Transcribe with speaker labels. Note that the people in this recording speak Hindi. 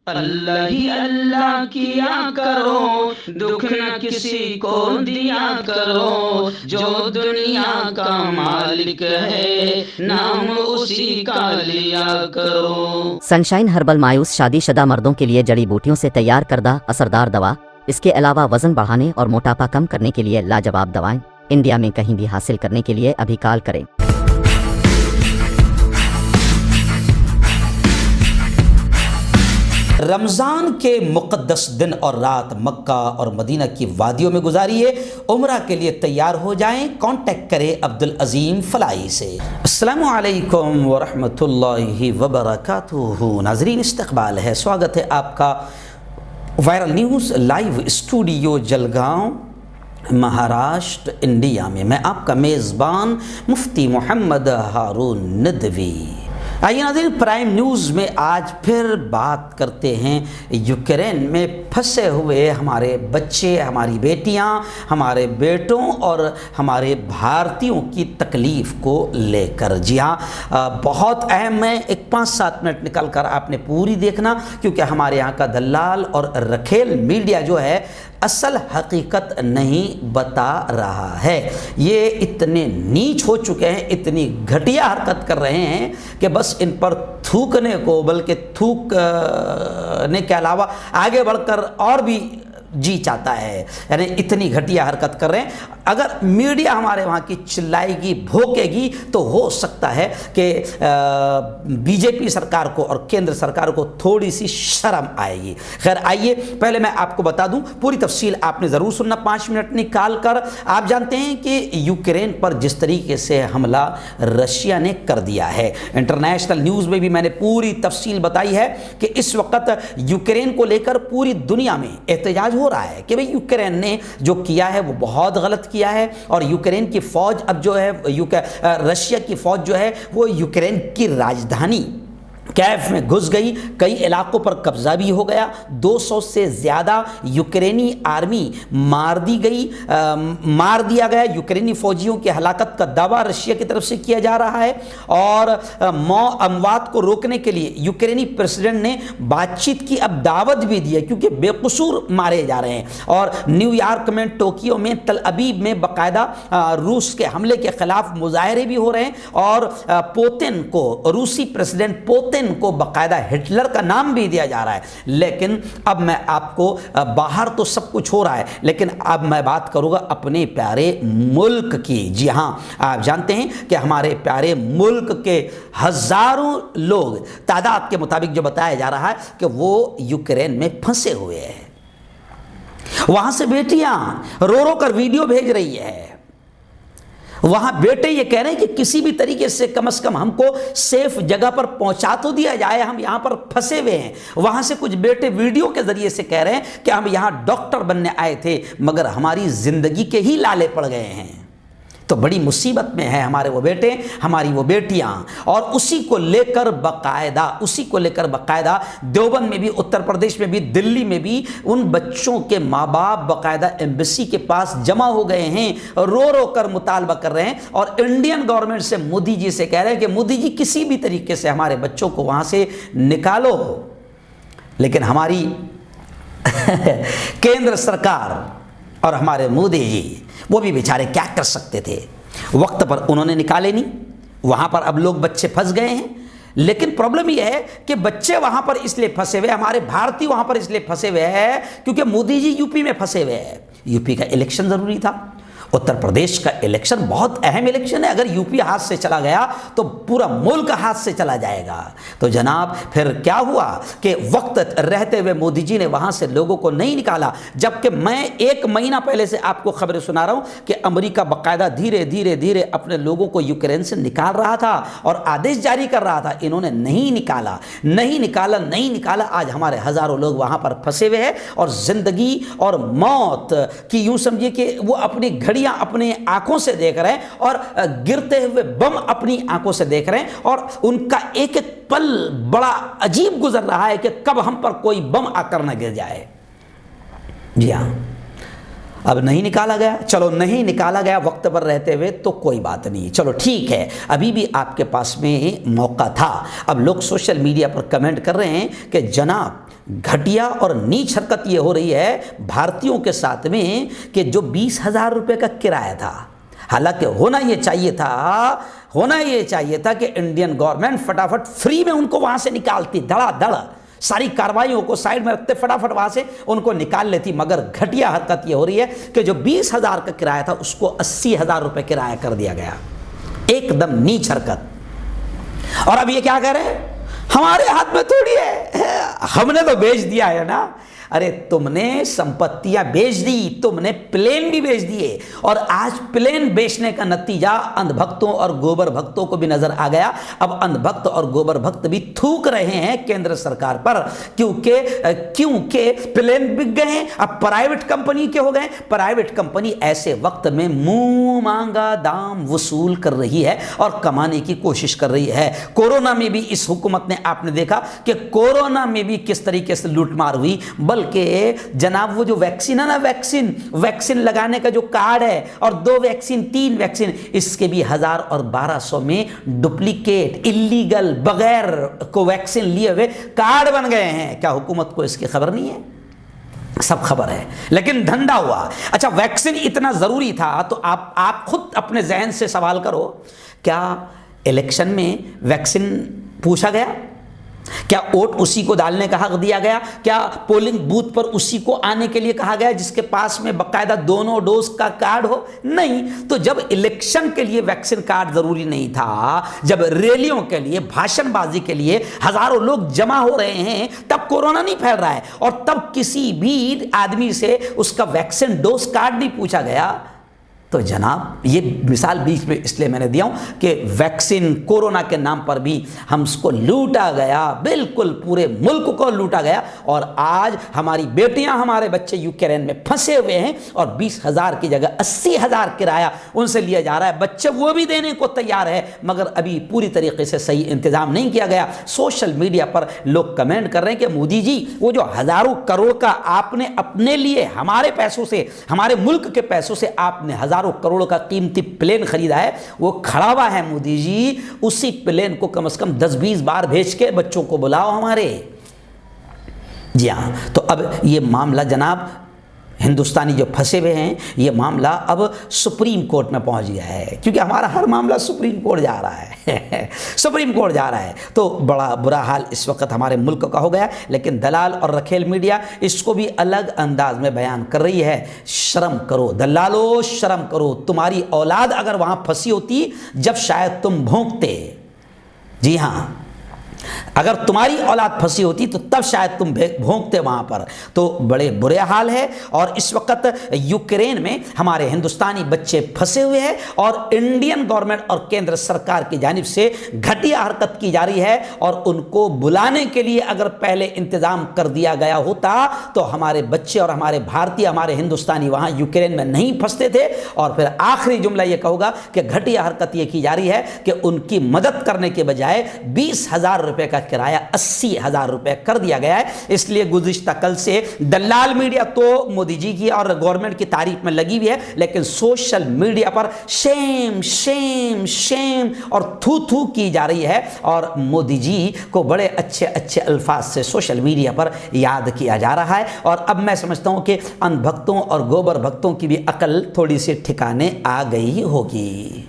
Speaker 1: अल्लाह ही अल्लाह किया करो, दुख न किसी को दिया करो, जो दुनिया का मालिक है नाम उसी का लिया करो।
Speaker 2: सनशाइन हर्बल मायूस शादीशुदा मर्दों के लिए जड़ी बूटियों से तैयार करदा असरदार दवा। इसके अलावा वजन बढ़ाने और मोटापा कम करने के लिए लाजवाब दवाएं इंडिया में कहीं भी हासिल करने के लिए अभी कॉल करें।
Speaker 3: रमज़ान के मुक़द्दस दिन और रात मक्का और मदीना की वादियों में गुजारिए। उम्रा के लिए तैयार हो जाएं। कांटेक्ट करें अब्दुल अज़ीम फलाई से। अस्सलामु अलैकुम व रहमतुल्लाहि व बरकातुहू। नाज़रीन, इस्तक़बाल है, स्वागत है आपका viral news live studio Jalgaon, Maharashtra, India में। मैं आपका मेज़बान मुफ्ती मोहम्मद हारून नदवी। आइए नाज़रीन, प्राइम न्यूज़ में आज फिर बात करते हैं यूक्रेन में फंसे हुए हमारे बच्चे, हमारी बेटियां, हमारे बेटों और हमारे भारतीयों की तकलीफ़ को लेकर। जी हाँ, बहुत अहम है। एक 5-7 मिनट निकल कर आपने पूरी देखना, क्योंकि हमारे यहाँ का दलाल और रखेल मीडिया जो है असल हकीकत नहीं बता रहा है। ये इतने नीच हो चुके हैं, इतनी घटिया हरकत कर रहे हैं कि बस इन पर थूकने को, बल्कि थूकने के अलावा आगे बढ़कर और भी जी चाहता है। यानी इतनी घटिया हरकत कर रहे हैं। अगर मीडिया हमारे वहाँ की चिल्लाएगी, भोंकेगी, तो हो सकता है कि बीजेपी सरकार को और केंद्र सरकार को थोड़ी सी शर्म आएगी। खैर, आइए पहले मैं आपको बता दूं, पूरी तफसील आपने ज़रूर सुनना 5 मिनट निकाल कर। आप जानते हैं कि यूक्रेन पर जिस तरीके से हमला रशिया ने कर दिया है, इंटरनेशनल न्यूज़ में भी मैंने पूरी तफसील बताई है कि इस वक्त यूक्रेन को लेकर पूरी दुनिया में एहतजाज हो रहा है कि भाई यूक्रेन ने जो किया है वो बहुत गलत किया है। और यूक्रेन की फौज अब जो है रशिया की फौज जो है वो यूक्रेन की राजधानी कैफ में घुस गई। कई इलाकों पर कब्जा भी हो गया। 200 से ज़्यादा यूक्रेनी आर्मी मार दिया गया। यूक्रेनी फौजियों की हलाकत का दावा रशिया की तरफ से किया जा रहा है। और अमवात को रोकने के लिए यूक्रेनी प्रेसिडेंट ने बातचीत की अब दावत भी दी है, क्योंकि बेकसूर मारे जा रहे हैं। और न्यूयॉर्क में, टोक्यो में, तल अबीब में बाकायदा रूस के हमले के खिलाफ मुजाहरे भी हो रहे हैं। और पुतिन को, रूसी प्रेसिडेंट पुतिन को बाकायदा हिटलर का नाम भी दिया जा रहा है। लेकिन अब मैं आपको, बाहर तो सब कुछ हो रहा है, लेकिन अब मैं बात करूंगा अपने प्यारे मुल्क की। जी हां, आप जानते हैं कि हमारे प्यारे मुल्क के हजारों लोग, तादाद के मुताबिक जो बताया जा रहा है कि वो यूक्रेन में फंसे हुए हैं। वहां से बेटियां रो रो कर वीडियो भेज रही है। वहां बेटे ये कह रहे हैं कि किसी भी तरीके से कम हमको सेफ जगह पर पहुंचा तो दिया जाए, हम यहां पर फंसे हुए हैं। वहां से कुछ बेटे वीडियो के जरिए से कह रहे हैं कि हम यहां डॉक्टर बनने आए थे, मगर हमारी जिंदगी के ही लाले पड़ गए हैं। तो बड़ी मुसीबत में है हमारे वो बेटे, हमारी वो बेटियां। और उसी को लेकर बाकायदा देवबंद में भी, उत्तर प्रदेश में भी, दिल्ली में भी उन बच्चों के माँ बाप बाकायदा एम्बेसी के पास जमा हो गए हैं, रो रो कर मुतालबा कर रहे हैं। और इंडियन गवर्नमेंट से, मोदी जी से कह रहे हैं कि मोदी जी किसी भी तरीके से हमारे बच्चों को वहां से निकालो। लेकिन हमारी केंद्र सरकार और हमारे मोदी जी, वो भी बेचारे क्या कर सकते थे, वक्त पर उन्होंने निकाले नहीं। वहां पर अब लोग, बच्चे फंस गए हैं। लेकिन प्रॉब्लम यह है कि बच्चे वहां पर इसलिए फंसे हुए, हमारे भारतीय वहां पर इसलिए फंसे हुए हैं क्योंकि मोदी जी यूपी में फंसे हुए हैं। यूपी का इलेक्शन जरूरी था, उत्तर प्रदेश का इलेक्शन बहुत अहम इलेक्शन है। अगर यूपी हाथ से चला गया तो पूरा मुल्क हाथ से चला जाएगा। तो जनाब, फिर क्या हुआ कि वक्त रहते हुए मोदी जी ने वहां से लोगों को नहीं निकाला। जबकि मैं 1 महीना पहले से आपको खबरें सुना रहा हूं कि अमेरिका बाकायदा धीरे धीरे अपने लोगों को यूक्रेन से निकाल रहा था और आदेश जारी कर रहा था। इन्होंने नहीं निकाला। आज हमारे हजारों लोग वहां पर फंसे हुए हैं और जिंदगी और मौत की, यूं समझिए कि वो अपनी घड़ी अपने आंखों से देख रहे हैं और गिरते हुए बम अपनी आंखों से देख रहे हैं। और उनका एक एक पल बड़ा अजीब गुजर रहा है कि कब हम पर कोई बम आकर न गिर जाए। जी हां, अब नहीं निकाला गया, चलो नहीं निकाला गया वक्त पर रहते हुए तो कोई बात नहीं, चलो ठीक है, अभी भी आपके पास में मौका था। अब लोग सोशल मीडिया पर कमेंट कर रहे हैं कि जनाब घटिया और नीच हरकत ये हो रही है भारतीयों के साथ में कि जो 20,000 रुपये का किराया था, हालांकि होना ये चाहिए था कि इंडियन गवर्नमेंट फटाफट फ्री में उनको वहाँ से निकालती, धड़ाधड़ सारी कार्रवाइयों को साइड में रखते फटाफट वहाँ से उनको निकाल लेती। मगर घटिया हरकत ये हो रही है कि जो 20,000 का किराया था उसको 80,000 रुपये किराया कर दिया गया। एकदम नीच हरकत। और अब ये क्या कह रहे हैं, हमारे हाथ में थोड़ी है, हमने तो बेच दिया है ना। अरे तुमने संपत्तियां बेच दी, तुमने प्लेन भी बेच दिए, और आज प्लेन बेचने का नतीजा अंधभक्तों और गोबर भक्तों को भी नजर आ गया। अब अंधभक्त और गोबर भक्त भी थूक रहे हैं केंद्र सरकार पर, क्योंकि प्लेन बिक गए हैं, अब प्राइवेट कंपनी के हो गए। प्राइवेट कंपनी ऐसे वक्त में मुंह मांगा दाम वसूल कर रही है और कमाने की कोशिश कर रही है। कोरोना में भी इस हुकूमत ने, आपने देखा कि कोरोना में भी किस तरीके से लूटमार हुई। बल्कि जनाब वो जो वैक्सीन है ना, वैक्सीन लगाने का जो कार्ड है, और 2 वैक्सीन 3 वैक्सीन, इसके भी 1000 और 1200 में डुप्लीकेट इलीगल बगैर को वैक्सीन लिए हुए कार्ड बन गए हैं। क्या हुकूमत को इसकी खबर नहीं है? सब खबर है, लेकिन धंधा हुआ। अच्छा, वैक्सीन इतना जरूरी था तो आप खुद अपने जहन से सवाल करो, क्या इलेक्शन में वैक्सीन पूछा गया? क्या वोट उसी को डालने का हक दिया गया? क्या पोलिंग बूथ पर उसी को आने के लिए कहा गया जिसके पास में बकायदा दोनों डोज का कार्ड हो? नहीं। तो जब इलेक्शन के लिए वैक्सीन कार्ड जरूरी नहीं था, जब रैलियों के लिए, भाषणबाजी के लिए हजारों लोग जमा हो रहे हैं, तब कोरोना नहीं फैल रहा है, और तब किसी भी आदमी से उसका वैक्सीन डोज कार्ड नहीं पूछा गया। तो जनाब, ये मिसाल बीच में इसलिए मैंने दिया हूं कि वैक्सीन कोरोना के नाम पर भी हमको लूटा गया, बिल्कुल पूरे मुल्क को लूटा गया। और आज हमारी बेटियां, हमारे बच्चे यूक्रेन में फंसे हुए हैं, और 20,000 की जगह 80,000 किराया उनसे लिया जा रहा है। बच्चे वो भी देने को तैयार है, मगर अभी पूरी तरीके से सही इंतजाम नहीं किया गया। सोशल मीडिया पर लोग कमेंट कर रहे हैं कि मोदी जी, वो जो हजारों करोड़ का आपने अपने लिए, हमारे पैसों से, हमारे मुल्क के पैसों से आपने हजारों करोड़ का कीमती प्लेन खरीदा है, वो खड़ा हुआ है मोदी जी, उसी प्लेन को कम से कम 10-20 बार भेज के बच्चों को बुलाओ हमारे। जी हां, तो अब ये मामला जनाब, हिंदुस्तानी जो फंसे हुए हैं, ये मामला अब सुप्रीम कोर्ट में पहुंच गया है, क्योंकि हमारा हर मामला सुप्रीम कोर्ट जा रहा है सुप्रीम कोर्ट जा रहा है। तो बड़ा बुरा हाल इस वक्त हमारे मुल्क का हो गया। लेकिन दलाल और रखेल मीडिया इसको भी अलग अंदाज में बयान कर रही है। शर्म करो दलालो, शर्म करो। तुम्हारी औलाद अगर वहां फंसी होती जब शायद तुम भौंकते, जी हाँ, अगर तुम्हारी औलाद फंसी होती तो तब शायद तुम भौंकते वहां पर। तो बड़े बुरे हाल है। और इस वक्त यूक्रेन में हमारे हिंदुस्तानी बच्चे फंसे हुए हैं, और इंडियन गवर्नमेंट और केंद्र सरकार की जानिब से घटिया हरकत की जा रही है। और उनको बुलाने के लिए अगर पहले इंतजाम कर दिया गया होता तो हमारे बच्चे और हमारे भारतीय, हमारे हिंदुस्तानी वहां यूक्रेन में नहीं फंसते थे। और फिर आखिरी जुमला यह कहूंगा कि घटिया हरकत यह की जा रही है कि उनकी मदद करने के बजाय 20,000 रुपए का किराया 80,000 रुपए कर दिया गया है। इसलिए गुज़िश्ता कल से दलाल मीडिया तो मोदी जी की और गवर्नमेंट की तारीफ में लगी हुई है, लेकिन सोशल मीडिया पर शेम शेम शेम और थू थू की जा रही है। और मोदी जी को बड़े अच्छे अच्छे अल्फाज से सोशल मीडिया पर याद किया जा रहा है। और अब मैं समझता हूं कि अंध भक्तों और गोबर भक्तों की भी अकल थोड़ी सी ठिकाने आ गई होगी।